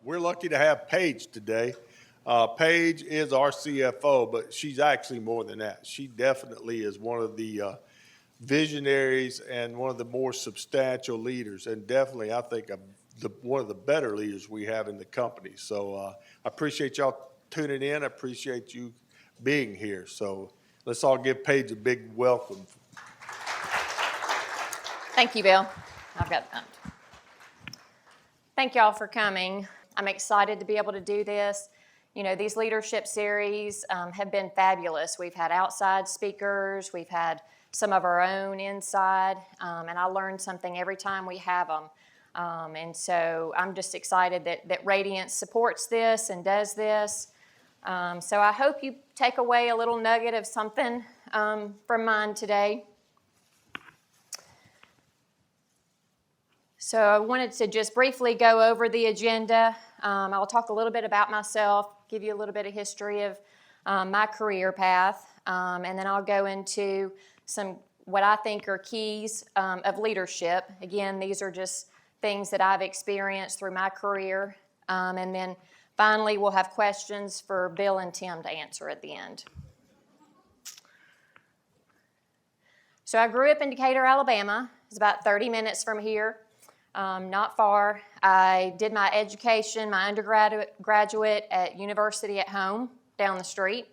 We're lucky to have Paige today. Paige is our CFO, but she's actually more than that. She definitely is one of the visionaries and one of the more substantial leaders, and definitely, I think, one of the better leaders we have in the company. So I appreciate y'all tuning in. I appreciate you being here. So let's all give Paige a big welcome. Thank you, Bill. I've got that. Thank y'all for coming. I'm excited to be able to do this. You know, these leadership series have been fabulous. We've had outside speakers. We've had some of our own inside, and I learn something every time we have them. And so I'm just excited that Radiance supports this and does this. So I hope you take away a little nugget of something from mine today. So I wanted to just briefly go over the agenda. I'll talk a little bit about myself, give you a little bit of history of my career path, and then I'll go into some what I think are keys of leadership. Again, these are just things that I've experienced through my career. And then finally, we'll have questions for Bill and Tim to answer at the end. So I grew up in Decatur, Alabama. It's about 30 minutes from here. Not far. I did my education, my undergraduate at University at Home down the street.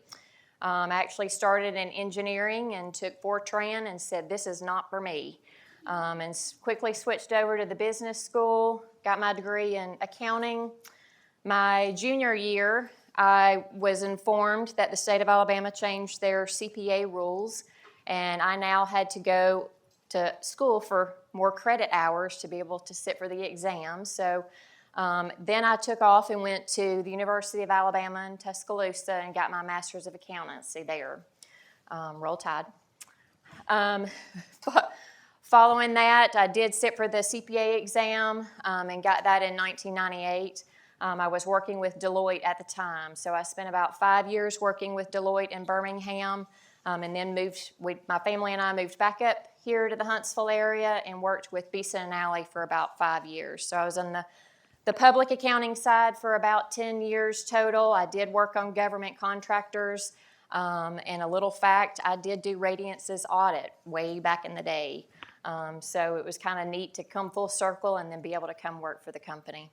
I actually started in engineering and took Fortran and said, this is not for me. And quickly switched over to the business school, got my degree in accounting. My junior year, I was informed that the state of Alabama changed their CPA rules, and I now had to go to school for more credit hours to be able to sit for the exam. So then I took off and went to the University of Alabama in Tuscaloosa and got my Master's of Accountancy there. Roll Tide. Following that, I did sit for the CPA exam and got that in 1998. I was working with Deloitte at the time, so I spent about 5 years working with Deloitte in Birmingham, and then my family and I moved back up here to the Huntsville area and worked with Beeson and Alley for about 5 years. So I was on the public accounting side for about 10 years total. I did work on government contractors, and a little fact, I did do Radiance's audit way back in the day. So it was kind of neat to come full circle and then be able to come work for the company.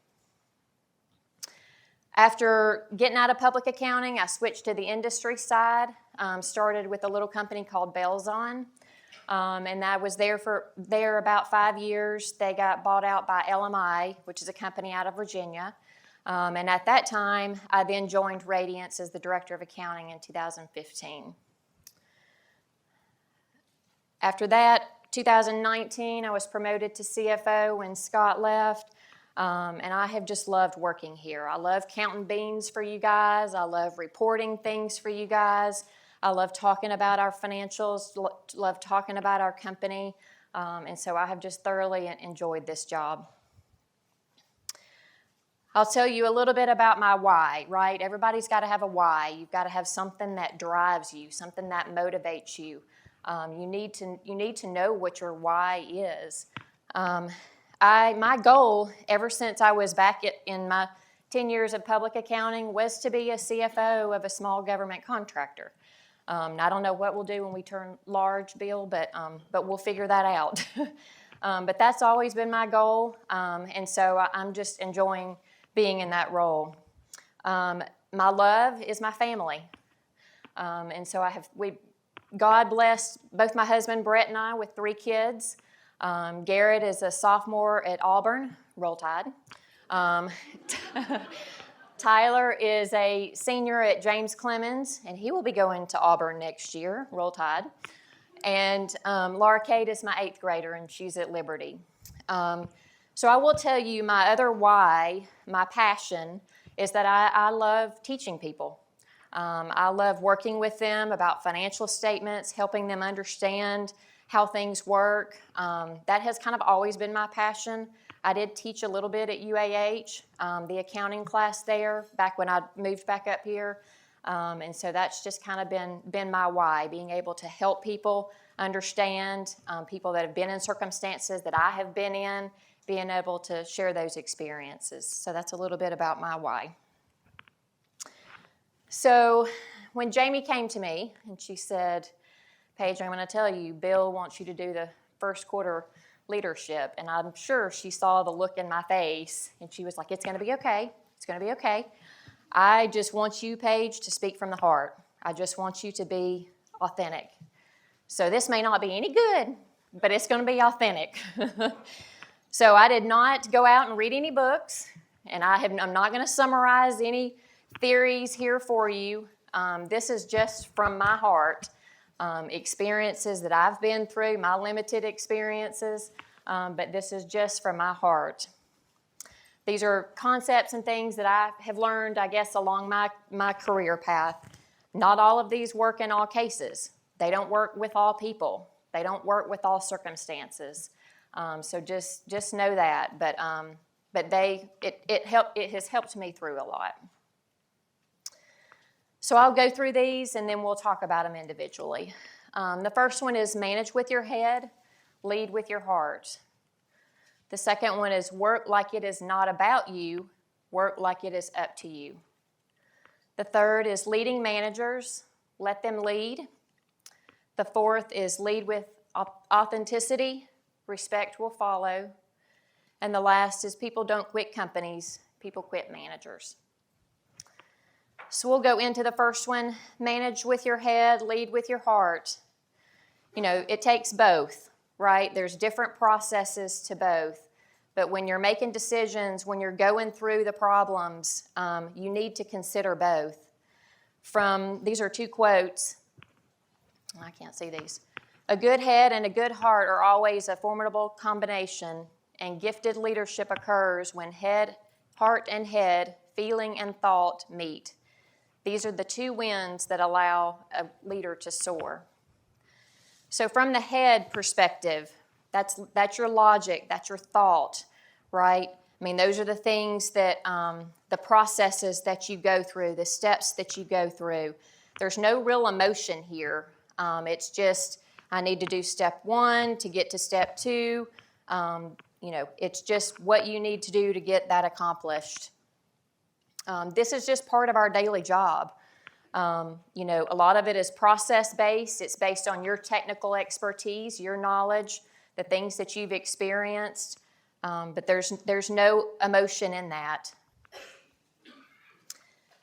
After getting out of public accounting, I switched to the industry side, started with a little company called Belzon. And I was there about 5 years. They got bought out by LMI, which is a company out of Virginia. And at that time, I then joined Radiance as the Director of Accounting in 2015. After that, 2019, I was promoted to CFO when Scott left. And I have just loved working here. I love counting beans for you guys. I love reporting things for you guys. I love talking about our financials, love talking about our company, and so I have just thoroughly enjoyed this job. I'll tell you a little bit about my why, right? Everybody's got to have a why. You've got to have something that drives you, something that motivates you. You need to know what your why is. My goal, ever since I was back in my 10 years of public accounting, was to be a CFO of a small government contractor. I don't know what we'll do when we turn large, Bill, but we'll figure that out. But that's always been my goal, and so I'm just enjoying being in that role. My love is my family, and so God blessed both my husband Brett and I with 3 kids. Garrett is a sophomore at Auburn, Roll Tide. Tyler is a senior at James Clemens, and he will be going to Auburn next year, Roll Tide. And Laura Kate is my 8th grader, and she's at Liberty. So I will tell you my other why, my passion, is that I love teaching people. I love working with them about financial statements, helping them understand how things work. That has kind of always been my passion. I did teach a little bit at UAH, the accounting class there, back when I moved back up here. And so that's just kind of been my why, being able to help people understand, people that have been in circumstances that I have been in, being able to share those experiences. So that's a little bit about my why. So when Jamie came to me and she said, Paige, I'm going to tell you, Bill wants you to do the first quarter leadership. And I'm sure she saw the look in my face and she was like, it's going to be okay. It's going to be okay. I just want you, Paige, to speak from the heart. I just want you to be authentic. So this may not be any good, but it's going to be authentic. So I did not go out and read any books, and I'm not going to summarize any theories here for you. This is just from my heart, experiences that I've been through, my limited experiences, but this is just from my heart. These are concepts and things that I have learned, I guess, along my career path. Not all of these work in all cases. They don't work with all people. They don't work with all circumstances. So just know that. But it has helped me through a lot. So I'll go through these and then we'll talk about them individually. The first one is manage with your head, lead with your heart. The second one is work like it is not about you, work like it is up to you. The third is leading managers, let them lead. The fourth is lead with authenticity, respect will follow. And the last is people don't quit companies, people quit managers. So we'll go into the first one, manage with your head, lead with your heart. You know, it takes both, right? There's different processes to both. But when you're making decisions, when you're going through the problems, you need to consider both. These are two quotes. I can't see these. A good head and a good heart are always a formidable combination, and gifted leadership occurs when heart and head, feeling and thought meet. These are the two winds that allow a leader to soar. So from the head perspective, that's your logic, that's your thought, right? I mean, those are the things that, the processes that you go through, the steps that you go through. There's no real emotion here. It's just, I need to do step 1 to get to step 2. It's just what you need to do to get that accomplished. This is just part of our daily job. A lot of it is process-based. It's based on your technical expertise, your knowledge, the things that you've experienced, but there's no emotion in that.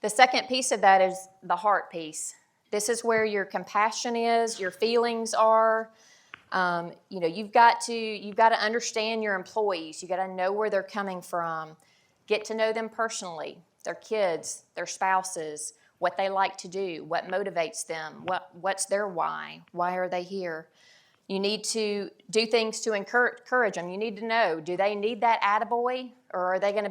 The second piece of that is the heart piece. This is where your compassion is, your feelings are. You've got to understand your employees. You've got to know where they're coming from. Get to know them personally, their kids, their spouses, what they like to do, what motivates them, what's their why are they here. You need to do things to encourage them. You need to know, do they need that attaboy, or are they going to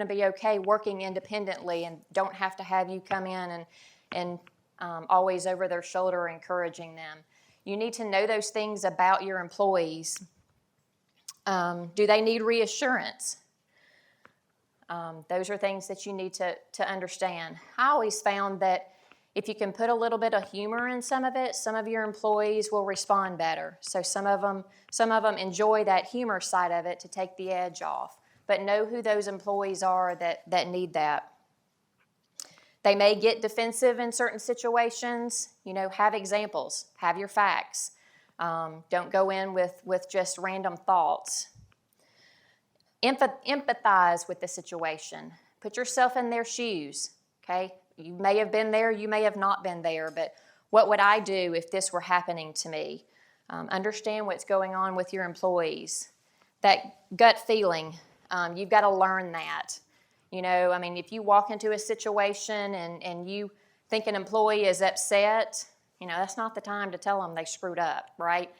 be okay working independently and don't have to have you come in and always over their shoulder encouraging them. You need to know those things about your employees. Do they need reassurance? Those are things that you need to understand. I always found that if you can put a little bit of humor in some of it, some of your employees will respond better. So some of them enjoy that humor side of it to take the edge off. But know who those employees are that need that. They may get defensive in certain situations. Have examples. Have your facts. Don't go in with just random thoughts. Empathize with the situation. Put yourself in their shoes, okay? You may have been there, you may have not been there, but what would I do if this were happening to me? Understand what's going on with your employees. That gut feeling, you've got to learn that. If you walk into a situation and you think an employee is upset, that's not the time to tell them they screwed up, right?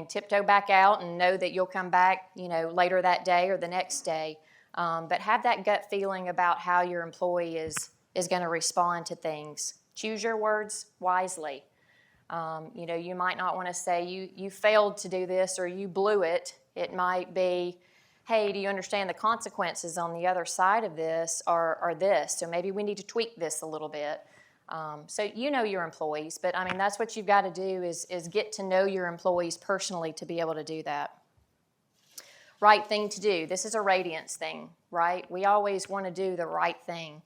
Tiptoe back out and know that you'll come back, later that day or the next day. But have that gut feeling about how your employee is going to respond to things. Choose your words wisely. You might not want to say you failed to do this or you blew it. It might be, hey, do you understand the consequences on the other side of this are this? So maybe we need to tweak this a little bit. So your employees, but that's what you've got to do is get to know your employees personally to be able to do that. right thing to do. This is a Radiance thing, right? We always want to do the right thing.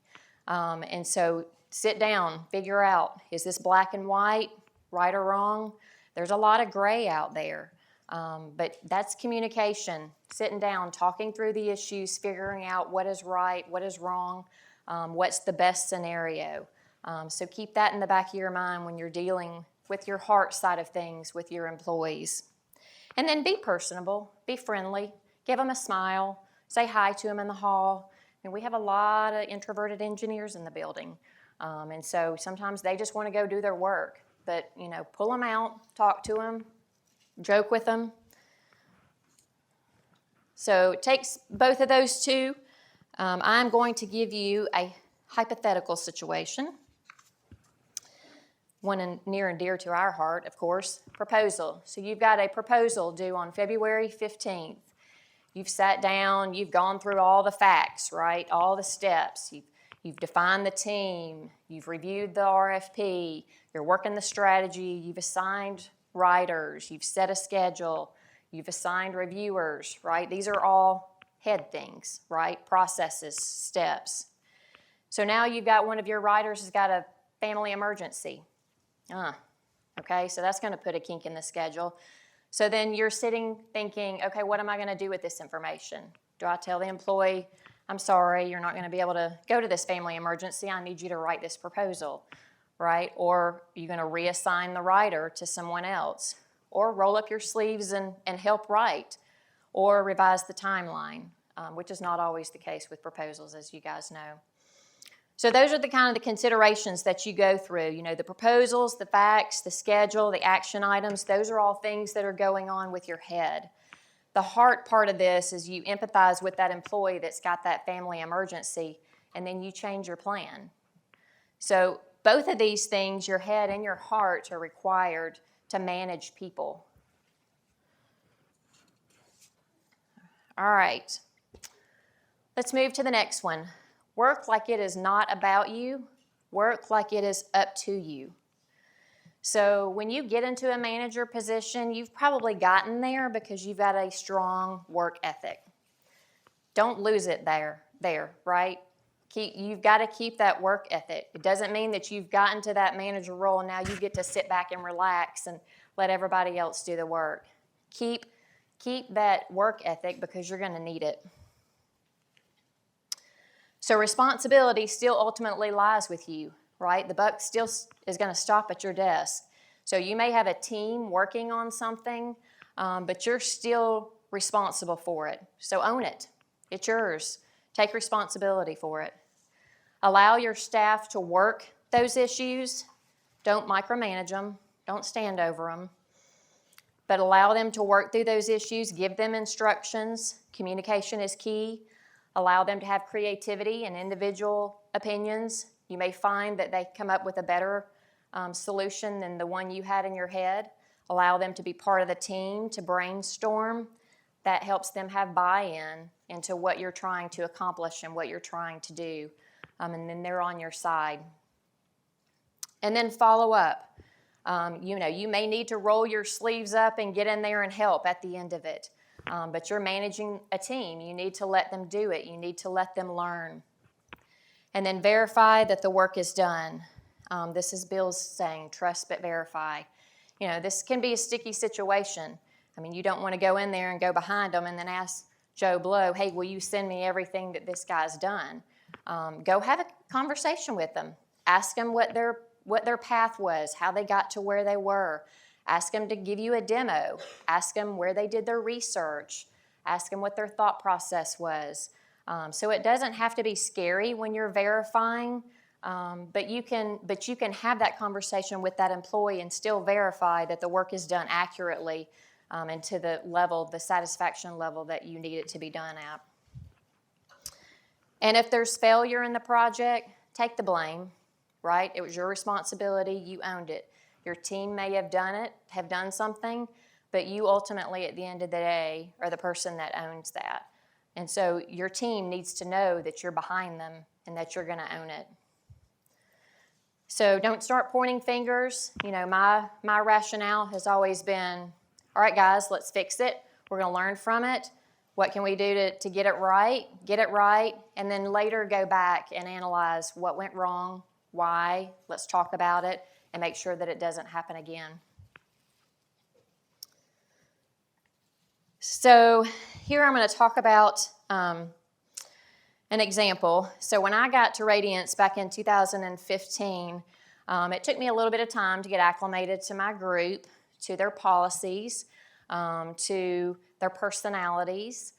And so sit down, figure out, is this black and white, right or wrong? There's a lot of gray out there. But that's communication, sitting down, talking through the issues, figuring out what is right, what is wrong, what's the best scenario. So keep that in the back of your mind when you're dealing with your heart side of things with your employees. And then be personable, be friendly, give them a smile, say hi to them in the hall. And we have a lot of introverted engineers in the building. And so sometimes they just want to go do their work. But, pull them out, talk to them, joke with them. So it takes both of those two. I'm going to give you a hypothetical situation. One near and dear to our heart, of course, proposal. So you've got a proposal due on February 15th. You've sat down, you've gone through all the facts, right? All the steps. You've defined the team. You've reviewed the RFP. You're working the strategy. You've assigned writers. You've set a schedule. You've assigned reviewers, right? These are all head things, right? Processes, steps. So now you've got one of your writers has got a family emergency. Okay, so that's going to put a kink in the schedule. So then you're sitting thinking, okay, what am I going to do with this information? Do I tell the employee, I'm sorry, you're not going to be able to go to this family emergency. I need you to write this proposal, right? Or you're going to reassign the writer to someone else. Or roll up your sleeves and help write. Or revise the timeline, which is not always the case with proposals, as you guys know. So those are the kind of the considerations that you go through. The proposals, the facts, the schedule, the action items, those are all things that are going on with your head. The heart part of this is you empathize with that employee that's got that family emergency, and then you change your plan. So both of these things, your head and your heart, are required to manage people. All right. Let's move to the next one. Work like it is not about you. Work like it is up to you. So when you get into a manager position, you've probably gotten there because you've got a strong work ethic. Don't lose it there, right? You've got to keep that work ethic. It doesn't mean that you've gotten to that manager role and now you get to sit back and relax and let everybody else do the work. Keep that work ethic because you're going to need it. So responsibility still ultimately lies with you, right? The buck still is going to stop at your desk. So you may have a team working on something, but you're still responsible for it. So own it. It's yours. Take responsibility for it. Allow your staff to work those issues. Don't micromanage them. Don't stand over them. But allow them to work through those issues. Give them instructions. Communication is key. Allow them to have creativity and individual opinions. You may find that they come up with a better solution than the one you had in your head. Allow them to be part of the team, to brainstorm. That helps them have buy-in into what you're trying to accomplish and what you're trying to do. And then they're on your side. And then follow up. You may need to roll your sleeves up and get in there and help at the end of it. But you're managing a team. You need to let them do it. You need to let them learn. And then verify that the work is done. This is Bill's saying, trust but verify. This can be a sticky situation. You don't want to go in there and go behind them and then ask Joe Blow, hey, will you send me everything that this guy's done? Go have a conversation with them. Ask them what their path was, how they got to where they were. Ask them to give you a demo. Ask them where they did their research. Ask them what their thought process was. So it doesn't have to be scary when you're verifying, but you can have that conversation with that employee and still verify that the work is done accurately and to the satisfaction level that you need it to be done at. And if there's failure in the project, take the blame, right? It was your responsibility. You owned it. Your team may have done something, but you ultimately, at the end of the day, are the person that owns that. And so your team needs to know that you're behind them and that you're going to own it. So don't start pointing fingers. My rationale has always been, all right, guys, let's fix it. We're going to learn from it. What can we do to get it right, and then later go back and analyze what went wrong, why, let's talk about it, and make sure that it doesn't happen again. So here I'm going to talk about an example. So when I got to Radiance back in 2015, it took me a little bit of time to get acclimated to my group, to their policies, to their personalities,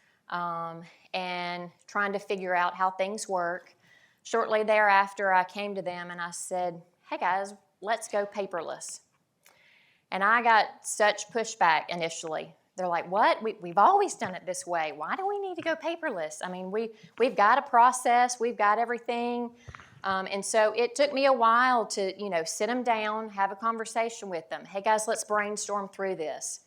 and trying to figure out how things work. Shortly thereafter, I came to them and I said, hey guys, let's go paperless. And I got such pushback initially. They're like, what? We've always done it this way. Why do we need to go paperless? I mean, we've got a process, we've got everything. And so it took me a while to, sit them down, have a conversation with them. Hey guys, let's brainstorm through this.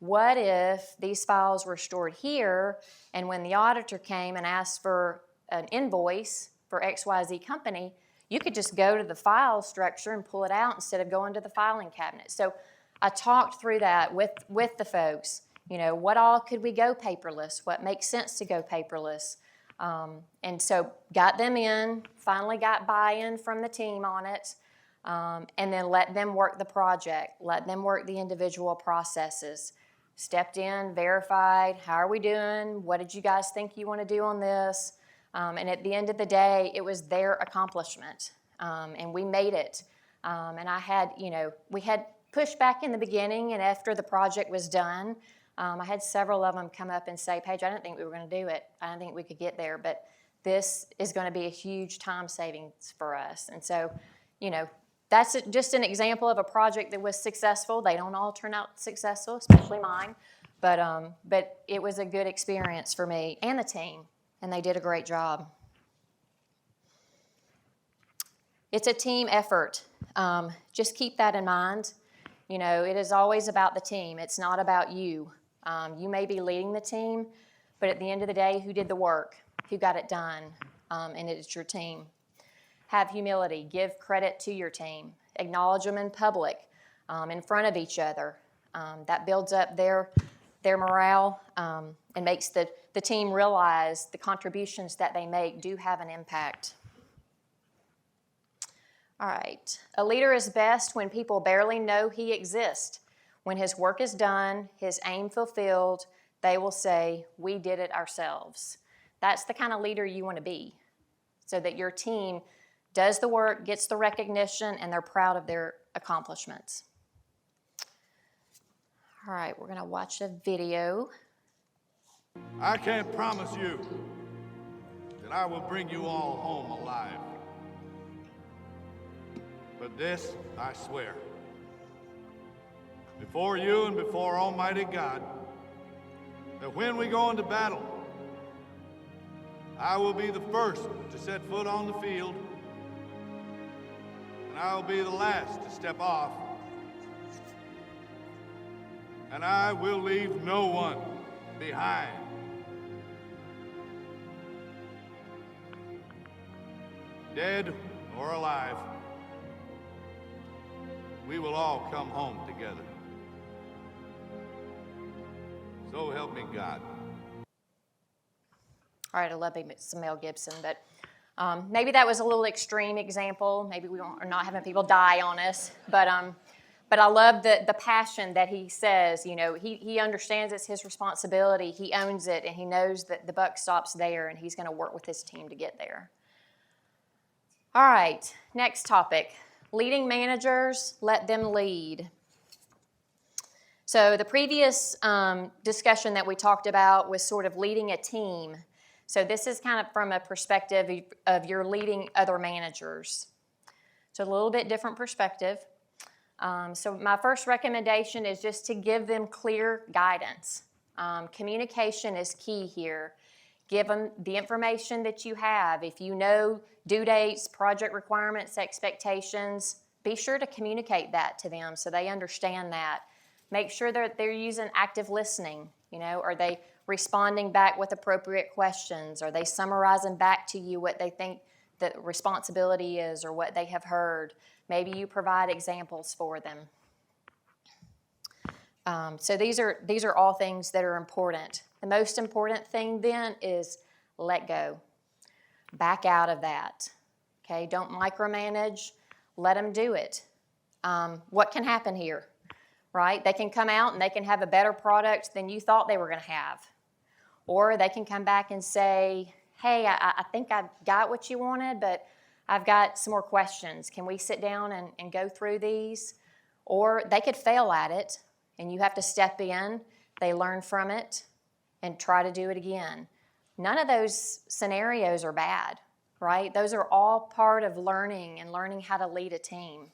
What if these files were stored here, and when the auditor came and asked for an invoice for XYZ company, you could just go to the file structure and pull it out instead of going to the filing cabinet. So I talked through that with the folks. What all could we go paperless? What makes sense to go paperless? And so got them in, finally got buy-in from the team on it, and then let them work the project, let them work the individual processes. Stepped in, verified, how are we doing? What did you guys think you want to do on this? And at the end of the day, it was their accomplishment, and we made it. And I had, we had pushback in the beginning, and after the project was done, I had several of them come up and say, Paige, I didn't think we were going to do it. I didn't think we could get there, but this is going to be a huge time savings for us. And so, that's just an example of a project that was successful. They don't all turn out successful, especially mine, but it was a good experience for me and the team, and they did a great job. It's a team effort. Just keep that in mind. It is always about the team. It's not about you. You may be leading the team, but at the end of the day, who did the work? Who got it done? And it is your team. Have humility. Give credit to your team. Acknowledge them in public, in front of each other. That builds up their morale and makes the team realize the contributions that they make do have an impact. All right. A leader is best when people barely know he exists. When his work is done, his aim fulfilled, they will say, we did it ourselves. That's the kind of leader you want to be, so that your team does the work, gets the recognition, and they're proud of their accomplishments. All right, we're going to watch a video. I can't promise you that I will bring you all home alive. But this I swear, before you and before Almighty God, that when we go into battle, I will be the first to set foot on the field, and I will be the last to step off, and I will leave no one behind. Dead or alive, we will all come home together. So help me God. All right, I love some Mel Gibson, but maybe that was a little extreme example. Maybe we are not having people die on us, but I love the passion that he says. He understands it's his responsibility. He owns it, and he knows that the buck stops there, and he's going to work with his team to get there. All right, next topic. Leading managers, let them lead. So the previous discussion that we talked about was sort of leading a team. So this is kind of from a perspective of you're leading other managers. So a little bit different perspective. So my first recommendation is just to give them clear guidance. Communication is key here. Give them the information that you have. If you know due dates, project requirements, expectations, be sure to communicate that to them so they understand that. Make sure that they're using active listening. Are they responding back with appropriate questions? Are they summarizing back to you what they think the responsibility is or what they have heard? Maybe you provide examples for them. So these are all things that are important. The most important thing then is let go. Back out of that. Okay, don't micromanage. Let them do it. What can happen here, right? They can come out and they can have a better product than you thought they were going to have. Or they can come back and say, hey, I think I got what you wanted, but I've got some more questions. Can we sit down and go through these? Or they could fail at it, and you have to step in. They learn from it and try to do it again. None of those scenarios are bad, right? Those are all part of learning and learning how to lead a team.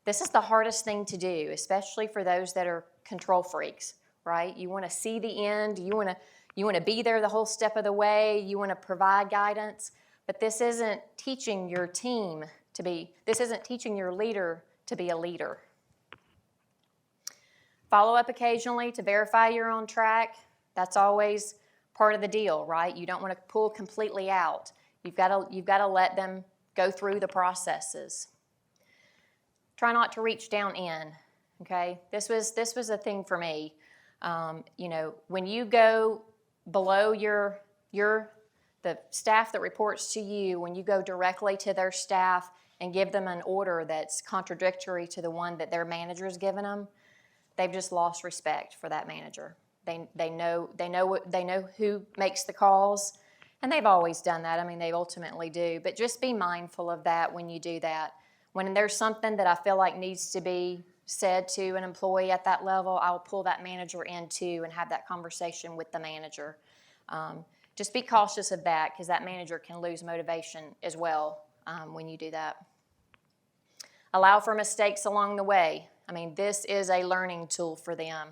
This is the hardest thing to do, especially for those that are control freaks, right? You want to see the end. You want to be there the whole step of the way. You want to provide guidance. But this isn't teaching your team this isn't teaching your leader to be a leader. Follow up occasionally to verify you're on track. That's always part of the deal, right? You don't want to pull completely out. You've got to let them go through the processes. Try not to reach down in, okay? This was a thing for me. When you go below the staff that reports to you, when you go directly to their staff and give them an order that's contradictory to the one that their manager's given them, they've just lost respect for that manager. They know who makes the calls, and they've always done that. I mean, they ultimately do. But just be mindful of that when you do that. When there's something that I feel like needs to be said to an employee at that level, I'll pull that manager in too and have that conversation with the manager. Just be cautious of that, because that manager can lose motivation as well when you do that. Allow for mistakes along the way. I mean, this is a learning tool for them.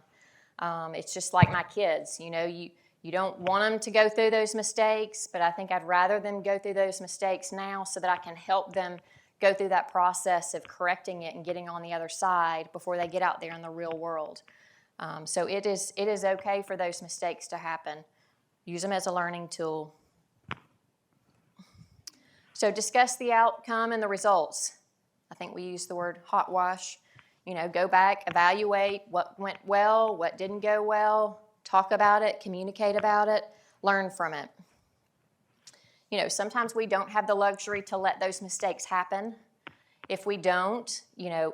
It's just like my kids. You don't want them to go through those mistakes, but I think I'd rather them go through those mistakes now so that I can help them go through that process of correcting it and getting on the other side before they get out there in the real world. So it is okay for those mistakes to happen. Use them as a learning tool. So discuss the outcome and the results. I think we use the word hot wash. Go back, evaluate what went well, what didn't go well, talk about it, communicate about it, learn from it. Sometimes we don't have the luxury to let those mistakes happen. If we don't,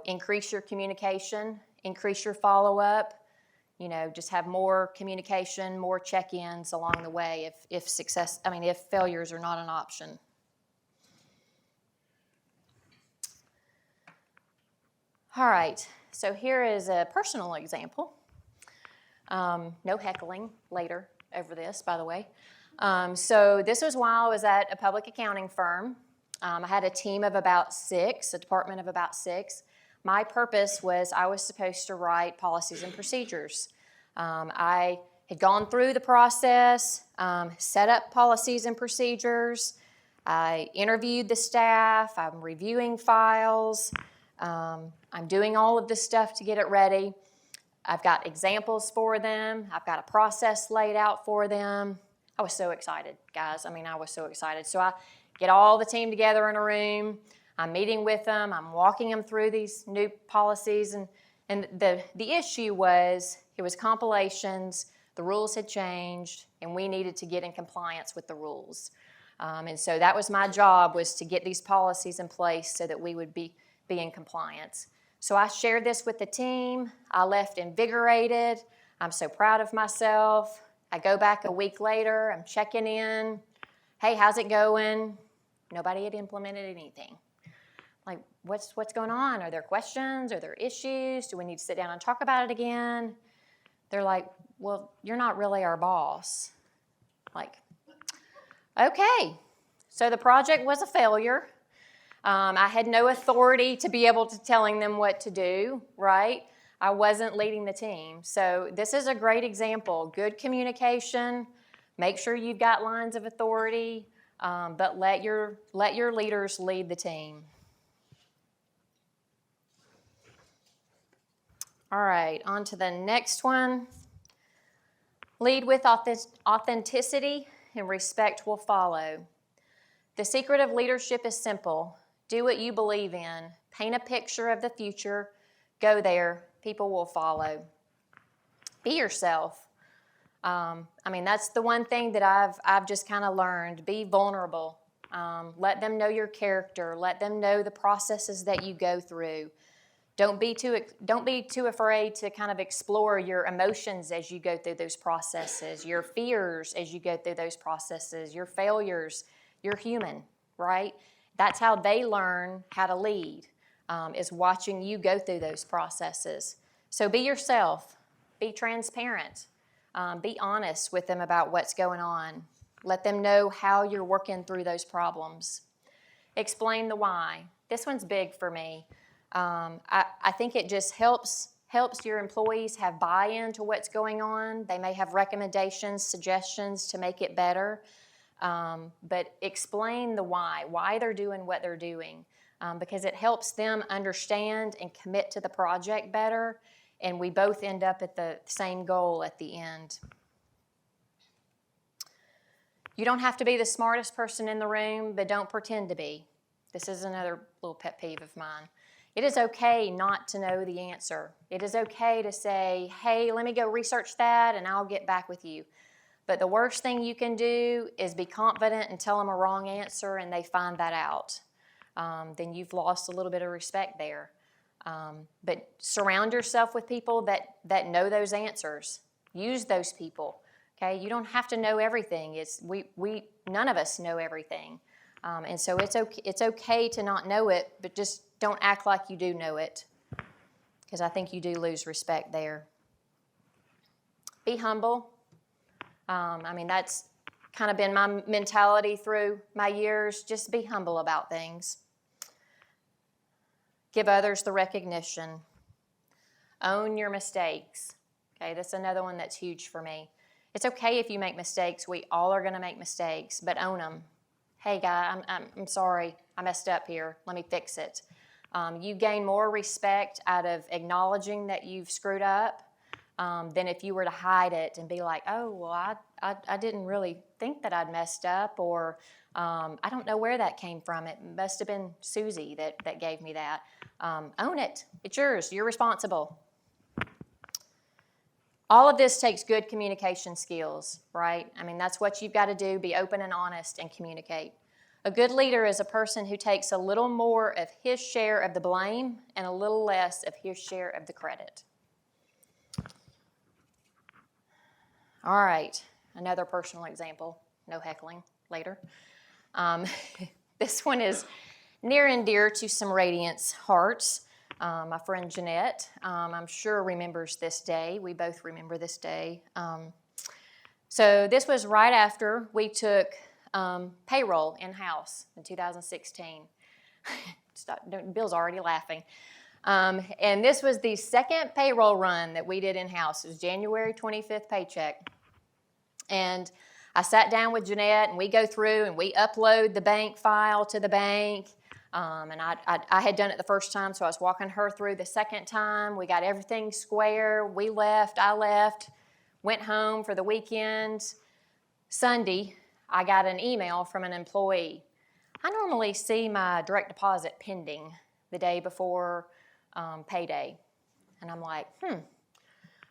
increase your communication, increase your follow-up, just have more communication, more check-ins along the way if failures are not an option. All right, so here is a personal example. No heckling later over this, by the way. So this was while I was at a public accounting firm. I had a team of about 6, a department of about 6. My purpose was I was supposed to write policies and procedures. I had gone through the process, set up policies and procedures. I interviewed the staff. I'm reviewing files. I'm doing all of this stuff to get it ready. I've got examples for them. I've got a process laid out for them. I was so excited, guys. I was so excited. So I get all the team together in a room. I'm meeting with them. I'm walking them through these new policies. And the issue was, it was compilations. The rules had changed, and we needed to get in compliance with the rules. And so that was my job, was to get these policies in place so that we would be in compliance. So I shared this with the team. I left invigorated. I'm so proud of myself. I go back a week later. I'm checking in. Hey, how's it going? Nobody had implemented anything. Like, what's going on? Are there questions? Are there issues? Do we need to sit down and talk about it again? They're like, well, you're not really our boss. Like, okay. So the project was a failure. I had no authority to be able to telling them what to do, right? I wasn't leading the team. So this is a great example. Good communication. Make sure you've got lines of authority, but let your leaders lead the team. All right, on to the next one. Lead with authenticity, and respect will follow. The secret of leadership is simple. Do what you believe in. Paint a picture of the future. Go there. People will follow. Be yourself. I mean, that's the one thing that I've just kind of learned. Be vulnerable. Let them know your character. Let them know the processes that you go through. Don't be too afraid to kind of explore your emotions as you go through those processes, your fears as you go through those processes, your failures. You're human, right? That's how they learn how to lead, is watching you go through those processes. So be yourself. Be transparent. Be honest with them about what's going on. Let them know how you're working through those problems. Explain the why. This one's big for me. I think it just helps your employees have buy-in to what's going on. They may have recommendations, suggestions to make it better, but explain the why they're doing what they're doing, because it helps them understand and commit to the project better, and we both end up at the same goal at the end. You don't have to be the smartest person in the room, but don't pretend to be. This is another little pet peeve of mine. It is okay not to know the answer. It is okay to say, hey, let me go research that and I'll get back with you. But the worst thing you can do is be confident and tell them a wrong answer and they find that out. Then you've lost a little bit of respect there. But surround yourself with people that know those answers. Use those people. Okay, you don't have to know everything. None of us know everything, and so it's okay to not know it, but just don't act like you do know it, because I think you do lose respect there. Be humble. I mean, that's kind of been my mentality through my years. Just be humble about things. Give others the recognition. Own your mistakes. Okay, that's another one that's huge for me. It's okay if you make mistakes. We all are going to make mistakes, but own them. Hey, guy, I'm sorry. I messed up here. Let me fix it. You gain more respect out of acknowledging that you've screwed up than if you were to hide it and be like, oh, well, I didn't really think that I'd messed up, or I don't know where that came from. It must have been Susie that gave me that. Own it. It's yours. You're responsible. All of this takes good communication skills, right? I mean, that's what you've got to do, be open and honest and communicate. A good leader is a person who takes a little more of his share of the blame and a little less of his share of the credit. All right, another personal example. No heckling later. This one is near and dear to some Radiance hearts. My friend Jeanette, I'm sure remembers this day. We both remember this day. So this was right after we took payroll in-house in 2016. Bill's already laughing. And this was the second payroll run that we did in-house. It was January 25th paycheck. And I sat down with Jeanette, and we go through and we upload the bank file to the bank. And I had done it the first time, so I was walking her through the second time. We got everything square. We left. I left. Went home for the weekend. Sunday, I got an email from an employee. I normally see my direct deposit pending the day before payday. And I'm like,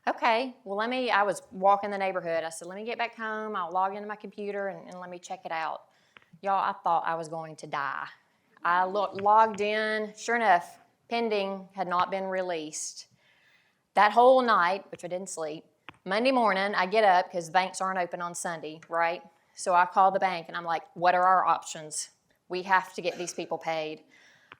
okay, well, I was walking the neighborhood. I said, let me get back home. I'll log into my computer and let me check it out. Y'all, I thought I was going to die. I logged in. Sure enough, pending had not been released. That whole night, which I didn't sleep, Monday morning, I get up because banks aren't open on Sunday, right? So I call the bank, and I'm like, what are our options? We have to get these people paid.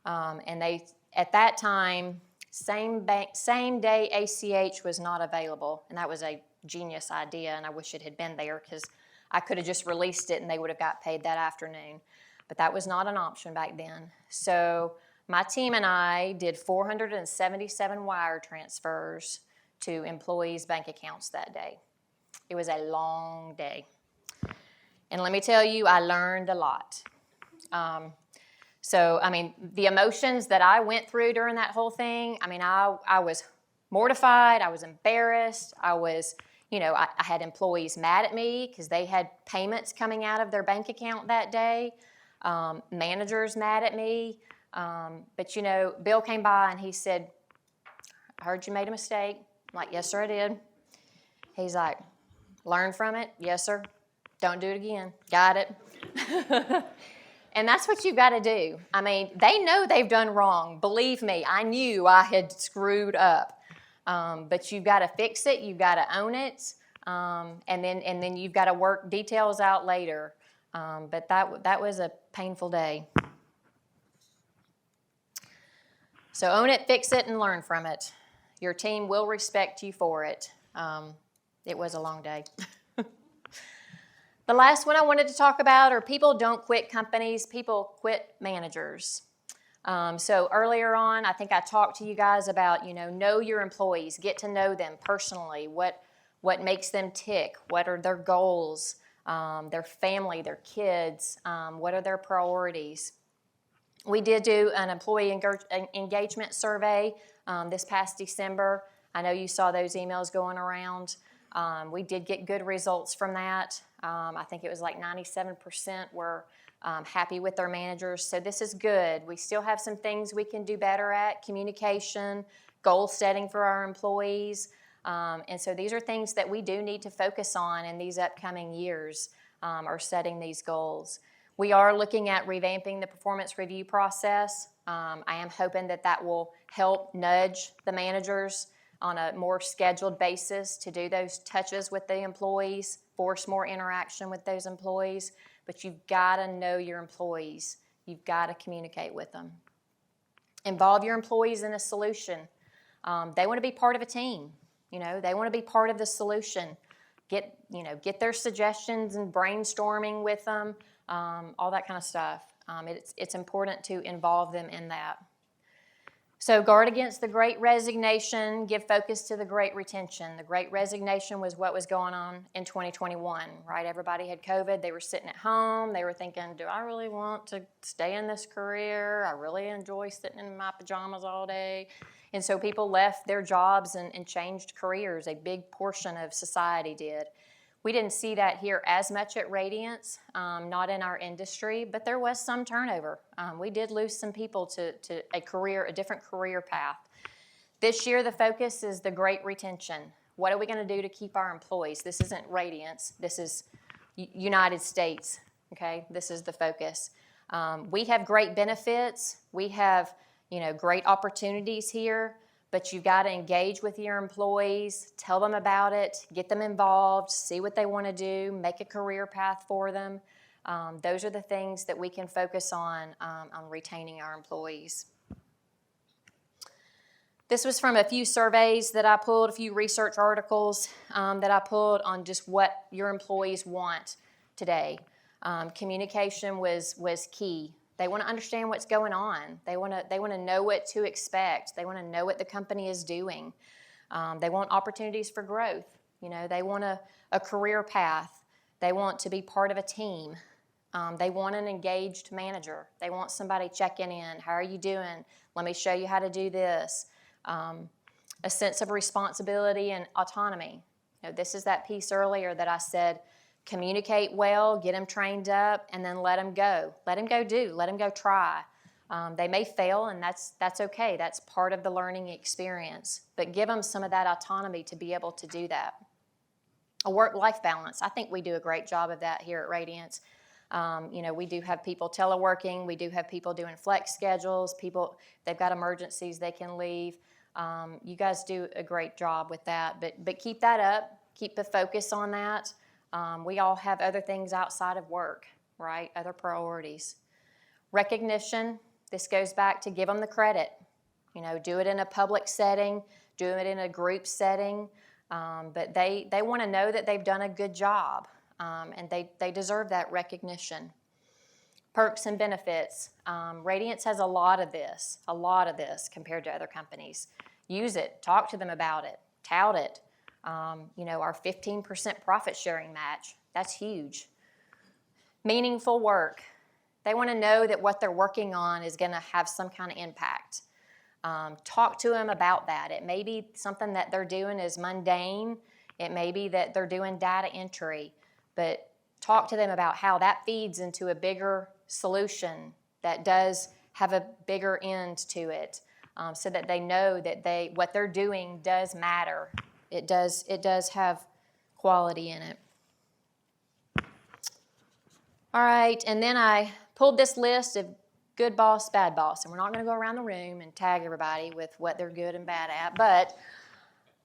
And they, at that time, same day ACH was not available, and that was a genius idea, and I wish it had been there because I could have just released it and they would have got paid that afternoon. But that was not an option back then. So my team and I did 477 wire transfers to employees' bank accounts that day. It was a long day. And let me tell you, I learned a lot. So, I mean, the emotions that I went through during that whole thing, I mean, I was mortified, I was embarrassed, I had employees mad at me because they had payments coming out of their bank account that day, managers mad at me, but Bill came by and he said, I heard you made a mistake. I'm like, yes, sir, I did. He's like, Learn from it. Yes, sir. Don't do it again. Got it. And that's what you've got to do. I mean, they know they've done wrong. Believe me, I knew I had screwed up. But you've got to fix it. You've got to own it. And then you've got to work details out later. But that was a painful day. So own it, fix it, and learn from it. Your team will respect you for it. It was a long day. The last one I wanted to talk about are people don't quit companies, people quit managers. So earlier on, I think I talked to you guys about, know your employees, get to know them personally, what makes them tick, what are their goals, their family, their kids, what are their priorities. We did do an employee engagement survey this past December. I know you saw those emails going around. We did get good results from that. I think it was like 97% were happy with their managers. So this is good. We still have some things we can do better at: communication, goal setting for our employees. And so these are things that we do need to focus on in these upcoming years, are setting these goals. We are looking at revamping the performance review process. I am hoping that will help nudge the managers on a more scheduled basis to do those touches with the employees, force more interaction with those employees. But you've got to know your employees. You've got to communicate with them. Involve your employees in a solution. They want to be part of a team. They want to be part of the solution. Get their suggestions and brainstorming with them, all that kind of stuff. It's important to involve them in that. So guard against the Great Resignation, give focus to the Great Retention. The Great Resignation was what was going on in 2021, right? Everybody had COVID. They were sitting at home. They were thinking, do I really want to stay in this career? I really enjoy sitting in my pajamas all day. And so people left their jobs and changed careers. A big portion of society did. We didn't see that here as much at Radiance, not in our industry, but there was some turnover. We did lose some people to a different career path. This year, the focus is the Great Retention. What are we going to do to keep our employees? This isn't Radiance. This is United States, okay? This is the focus. We have great benefits. We have, great opportunities here. But you've got to engage with your employees, tell them about it, get them involved, see what they want to do, make a career path for them. Those are the things that we can focus on retaining our employees. This was from a few surveys that I pulled, a few research articles that I pulled on just what your employees want today. Communication was key. They want to understand what's going on. They want to know what to expect. They want to know what the company is doing. They want opportunities for growth. They want a career path. They want to be part of a team. They want an engaged manager. They want somebody checking in. How are you doing? Let me show you how to do this. A sense of responsibility and autonomy. This is that piece earlier that I said, communicate well, get them trained up, and then let them go. Let them go do. Let them go try. They may fail, and that's okay. That's part of the learning experience. But give them some of that autonomy to be able to do that. A work-life balance. I think we do a great job of that here at Radiance. We do have people teleworking. We do have people doing flex schedules. People, they've got emergencies, they can leave. You guys do a great job with that. But keep that up. Keep the focus on that. We all have other things outside of work, right? Other priorities. Recognition, this goes back to give them the credit. Do it in a public setting, do it in a group setting, but they want to know that they've done a good job, and they deserve that recognition. Perks and benefits. Radiance has a lot of this compared to other companies. Use it, talk to them about it, tout it. Our 15% profit sharing match, that's huge. Meaningful work. They want to know that what they're working on is going to have some kind of impact. Talk to them about that. It may be something that they're doing is mundane. It may be that they're doing data entry. But talk to them about how that feeds into a bigger solution that does have a bigger end to it, so that they know that what they're doing does matter. It does have quality in it. All right, and then I pulled this list of good boss, bad boss, and we're not going to go around the room and tag everybody with what they're good and bad at, but,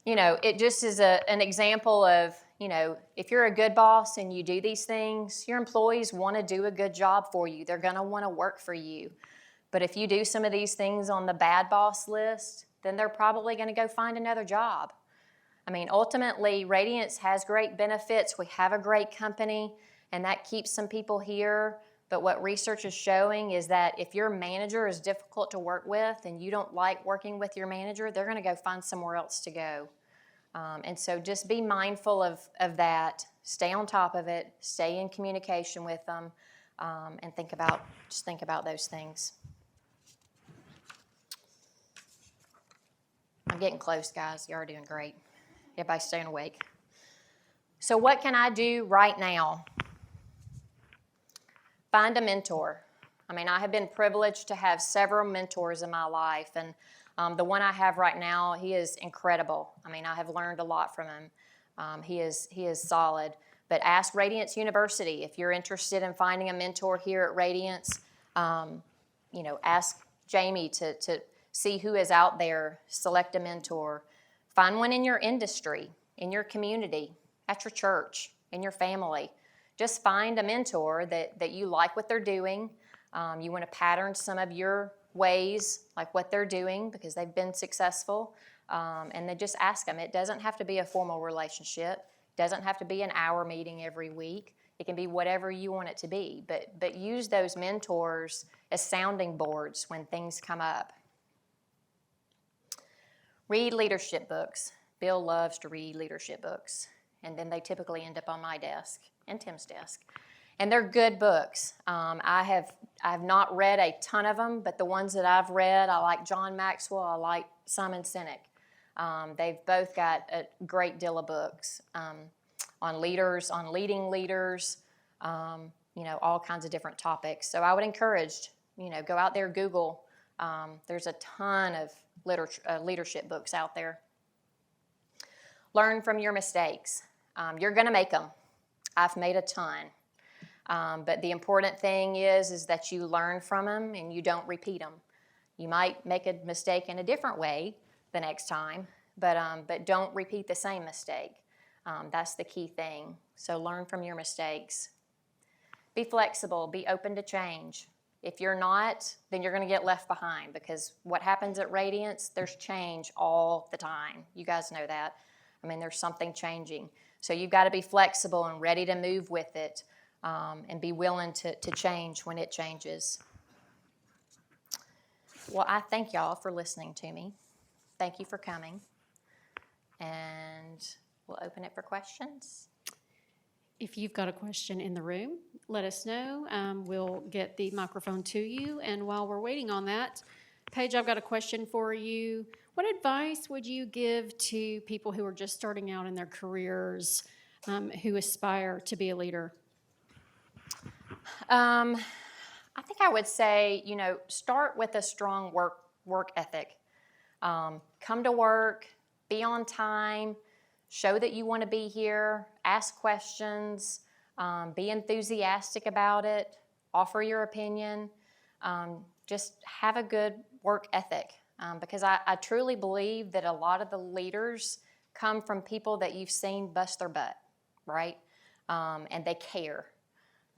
you know, it just is an example of, you know, if you're a good boss and you do these things, your employees want to do a good job for you. They're going to want to work for you. But if you do some of these things on the bad boss list, then they're probably going to go find another job. I mean, ultimately, Radiance has great benefits. We have a great company, and that keeps some people here. But what research is showing is that if your manager is difficult to work with and you don't like working with your manager, they're going to go find somewhere else to go. And so just be mindful of that. Stay on top of it. Stay in communication with them, and think about those things. I'm getting close, guys. You are doing great. Everybody's staying awake. So what can I do right now? Find a mentor. I mean, I have been privileged to have several mentors in my life, and the one I have right now, he is incredible. I mean, I have learned a lot from him. He is solid. But ask Radiance University if you're interested in finding a mentor here at Radiance. You know, ask Jamie to see who is out there. Select a mentor. Find one in your industry, in your community, at your church, in your family. Just find a mentor that you like what they're doing. You want to pattern some of your ways, like what they're doing, because they've been successful. And then just ask them. It doesn't have to be a formal relationship. It doesn't have to be an hour meeting every week. It can be whatever you want it to be. But use those mentors as sounding boards when things come up. Read leadership books. Bill loves to read leadership books. And then they typically end up on my desk and Tim's desk. And they're good books. I have not read a ton of them, but the ones that I've read, I like John Maxwell, I like Simon Sinek. They've both got a great deal of books on leaders, on leading leaders, you know, all kinds of different topics. So I would encourage, you know, go out there, Google. There's a ton of leadership books out there. Learn from your mistakes. You're going to make them. I've made a ton. But the important thing is that you learn from them and you don't repeat them. You might make a mistake in a different way the next time, but don't repeat the same mistake. That's the key thing. So learn from your mistakes. Be flexible. Be open to change. If you're not, then you're going to get left behind, because what happens at Radiance, there's change all the time. You guys know that. I mean, there's something changing. So you've got to be flexible and ready to move with it, and be willing to change when it changes. Well, I thank y'all for listening to me. Thank you for coming. And we'll open it for questions. If you've got a question in the room, let us know. We'll get the microphone to you. And while we're waiting on that, Paige, I've got a question for you. What advice would you give to people who are just starting out in their careers, who aspire to be a leader? I think I would say, you know, start with a strong work ethic. Come to work, be on time, show that you want to be here, ask questions, be enthusiastic about it, offer your opinion. Just have a good work ethic, because I truly believe that a lot of the leaders come from people that you've seen bust their butt, right? And they care.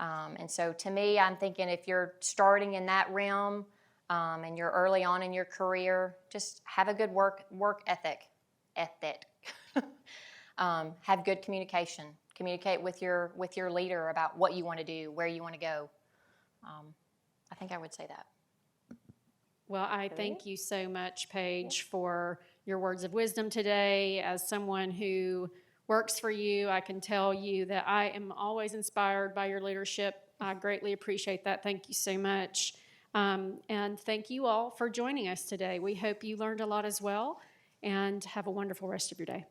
And so to me, I'm thinking if you're starting in that realm and you're early on in your career, just have a good work ethic. Have good communication. Communicate with your leader about what you want to do, where you want to go. I think I would say that. Well, I thank you so much, Paige, for your words of wisdom today. As someone who works for you, I can tell you that I am always inspired by your leadership. I greatly appreciate that. Thank you so much. And thank you all for joining us today. We hope you learned a lot as well, and have a wonderful rest of your day.